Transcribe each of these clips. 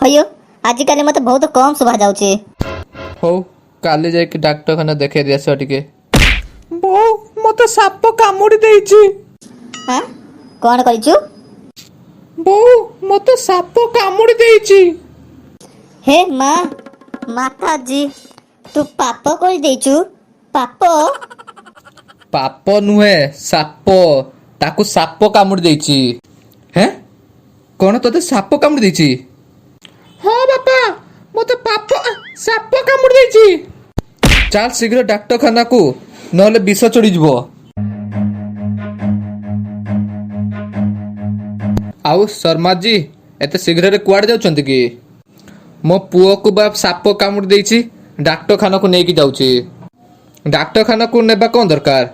हयो आजिकल मत बहुत कम सुभा जाउचे। हौ काली जाके डाक्टरखाना देखे दिया से टिके। बो मते साप कामुड़ी देइची। हां कोन करिचु? बो मते साप कामुड़ी देइची। हे मां माता जी तू पाप कर देचु। पाप पाप नुहे साप ताकू साप कामुड़ी देइची। हैं कौन तोते साप कामुड़ी देइची? हाँ बापा मते पाप साप कामुड़ी देइची। चल शीघ्र डाक्टरखाना को नहले विष चढ़ी जीवो। आउ शर्मा जी एते शीघ्र रे कुआड़ जाउछंती कि? मो पुओ को बाप साप कामुड़ी देइची डाक्टरखाना को नेकी जाउची। डाक्टरखाना को नेबा कोन दरकार?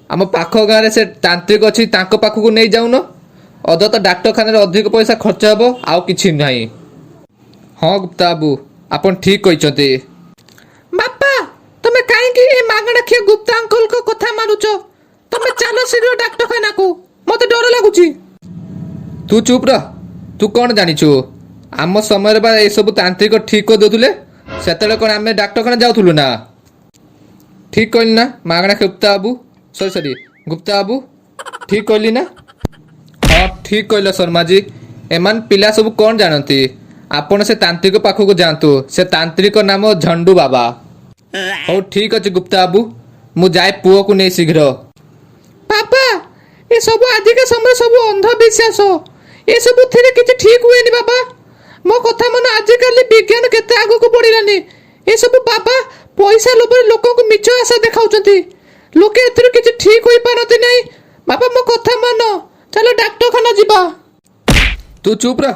आम पाख गाँव में से तांत्रिक अच्छी पाखक नहीं जाऊन अदत डाक्तखाना अधिक पैसा खर्च हे आउ कि ना। हाँ गुप्ता बाबू आपन ठीक कहते। बापा तुम कहीं मागणा खिया गुप्ता अंकल को कथा मानुच? तुम चलो शीघ्र डाक्तखाना को मत डर लगुच। तू चुप रह तू कौन जानिचु? आम समय बा ये सब तांत्रिक ठीक कर दौले से कौन आम डाक्तखाना जाऊलु ना? ठीक कहली ना मागणा गुप्ता बाबू? सॉरी सॉरी गुप्ता बाबू ठीक कहली ना? हाँ ठीक कहल शर्मा जी। एमान पिला सब कौन जानती? आपण से तांत्रिक पाखक जातु से तांत्रिक नाम झंडू बाबा। हो ठीक अच्छे गुप्ता बाबू मु जाए पुओ को नहीं शीघ्र। पापा ये सब आजिका समय सब अंधविश्वास ये सब थिरे किछि ठीक हुए नि बाबा। मो कथा मन आजिकल विज्ञान केते आगु को बढ़िलानी। ये सब बाबा पैसा लोभरे लोक को मिछ आशा देखाउछंती। लोके एथरे किछि ठीक होई पारती नहीं। बाबा मो कथा मान चलो डाक्टरखाना जीवा। तू चुप रह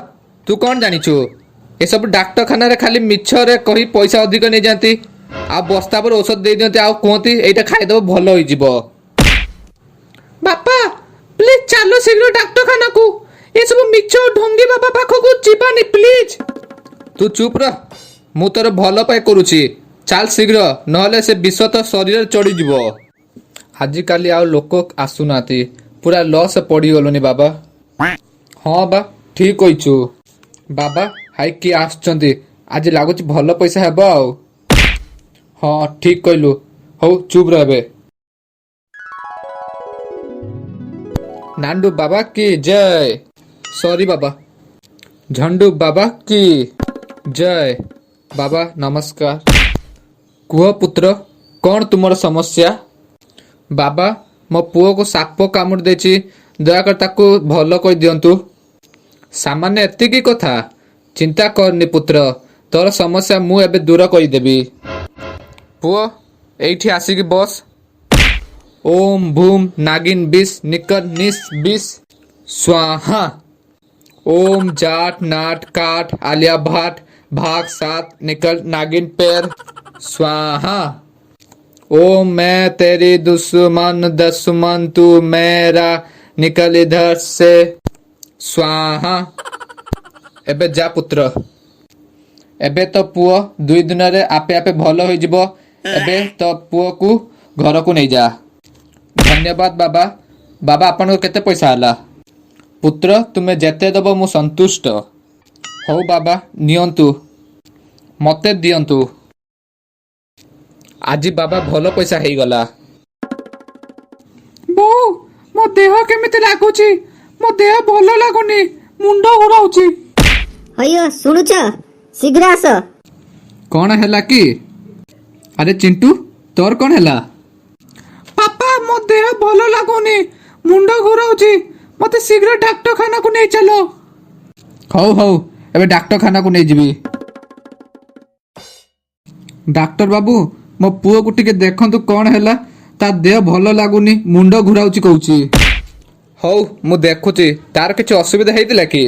तू कौन जानिचु? ये सब डाक्टरखाना रे खाली मिछ रे कही पैसा अधिक नहीं जाती आ बस्ता पर औषध दे दियंती आ कहती एटा खाइ दबो भलो होई जीवो। बापा प्लीज चलो शीघ्र डाक्टरखाना को। ये सब मिछ ढंगी बाबा पाखो को जीवानी प्लीज। तू चुप रह मु तोर भलो पाए करूची। चल शीघ्र नहले से विष तो शरीर चढ़ी जीवो। आजिकाली आउ लोक आसुनाती पूरा लॉस पड़ी गलोनी बाबा। हाँ बा ठीक कहिचु बाबा। हाई किए आसुचंती आज लागुच भल पैसा हेबो आउ। हाँ ठीक कहलु हौ चुप रहबे। नांडू बाबा की जय। सॉरी बाबा। झंडू बाबा की जय। बाबा नमस्कार। कुह पुत्र कौन तुमर समस्या? बाबा मो पुओ को साप कामुड़ देची दयाकर ताकू भल कर दियंतु। सामान्य एतिकी कथा चिंता करनी पुत्र तोर समस्या मु एबे दूर कर देबी। पुओ एठी आसिकी बस। ओम भूम नागिन बिस निकर निस बिस स्वाहा। ओम जाट नाट काट आलिया भाट भाग सात निकल नागिन पैर स्वाहा। ओ मैं तेरी दुश्मन तू मेरा निकल इधर से स्वाहा। एबे जा पुत्र एबे तो पुओ 2 दिन रे आपे आपे भलो हो जिवो। एबे तो पुओ को घर को नहीं जा। धन्यवाद बाबा। बाबा आपन को केते पैसा आला? पुत्र तुमे जेते दबो मु संतुष्ट। हो बाबा नियंतु मते दियंतु। आज बाबा भलो पैसा हेई गला। बो मो देह केमिति लागुची? मो देह भलो लागुनी मुंडो घुराउची। हयो सुनुच शीघ्र आस। कौन हैला की? अरे चिंटू तोर कौन हैला? पापा मो देह भलो लागुनी मुंडो घुराउची मते शीघ्र डाक्टरखाना को नहीं चलो। हौ हौ एबे डाक्टरखाना को नहीं जीवी। डाक्टर बाबू मो पुओ को टिके देखंतु कौन हैला। ता देह भलो लागुनी मुंडो घुराउची कहूची। हौ मु देखुची तार किछ असुविधा हेइतिला कि?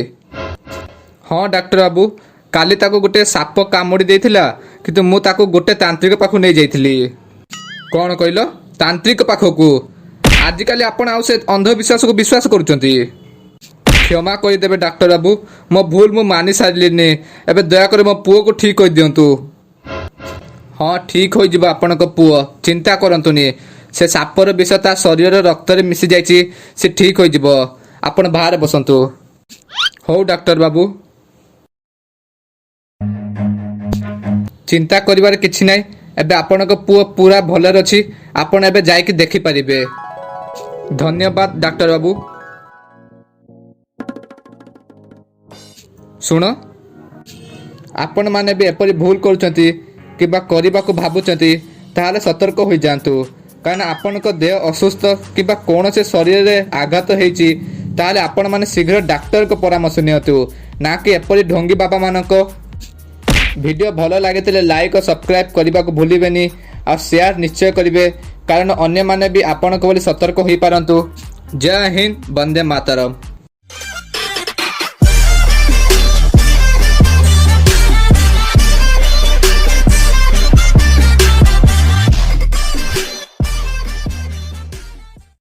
हाँ डाक्टर बाबू काली ताको गोटे साप कामुड़ी देइथिला किंतु मु ताको गोटे तांत्रिक पाखु नहीं जाइथिली। कौन कहलो? तांत्रिक पाखकू? आजिकाली आपण आउ से अंधविश्वास को विश्वास करूचंती। क्षमा कर देबे डाक्टर बाबू मो भूल मु मानि सारलिनी। एबे दया कर मो पुओ को ठीक कर दियंतु। हाँ ठीक हो जिबा आपनक पुओ चिंता करंतुनी। से सापर विष ता शरीर रक्त रे मिसी जाइछि से ठीक हो जिवो। आपण बाहर बसंतु। हो डाक्टर बाबू। ଚିନ୍ତା କରିବାର କିଛି ନାହିଁ। ଏବେ ଆପଣଙ୍କ ପୁଅ ପୁରା ଭଲରେ ଅଛି। ଆପଣ ଏବେ ଯାଇକି ଦେଖିପାରିବେ। ଧନ୍ୟବାଦ ଡାକ୍ତର ବାବୁ। ଶୁଣ, ଆପଣମାନେ ବି ଏପରି ଭୁଲ କରୁଛନ୍ତି କିମ୍ବା କରିବାକୁ ଭାବୁଛନ୍ତି ତାହେଲେ ସତର୍କ ହୋଇଯାଆନ୍ତୁ। କାରଣ ଆପଣଙ୍କ ଦେହ ଅସୁସ୍ଥ କିମ୍ବା କୌଣସି ଶରୀରରେ ଆଘାତ ହେଇଛି ତାହେଲେ ଆପଣମାନେ ଶୀଘ୍ର ଡାକ୍ତରଙ୍କ ପରାମର୍ଶ ନିଅନ୍ତୁ, ନା କି ଏପରି ଢୋଙ୍ଗୀ ବାବାମାନଙ୍କ। ଭିଡ଼ିଓ ଭଲ ଲାଗିଥିଲେ ଲାଇକ୍ ଓ ସବସ୍କ୍ରାଇବ୍ କରିବାକୁ ଭୁଲିବେନି, ଆଉ ସେୟାର ନିଶ୍ଚୟ କରିବେ, କାରଣ ଅନ୍ୟମାନେ ବି ଆପଣଙ୍କ ଭଳି ସତର୍କ ହୋଇପାରନ୍ତୁ। ଜୟ ହିନ୍ଦ, ବନ୍ଦେ ମାତରମ୍।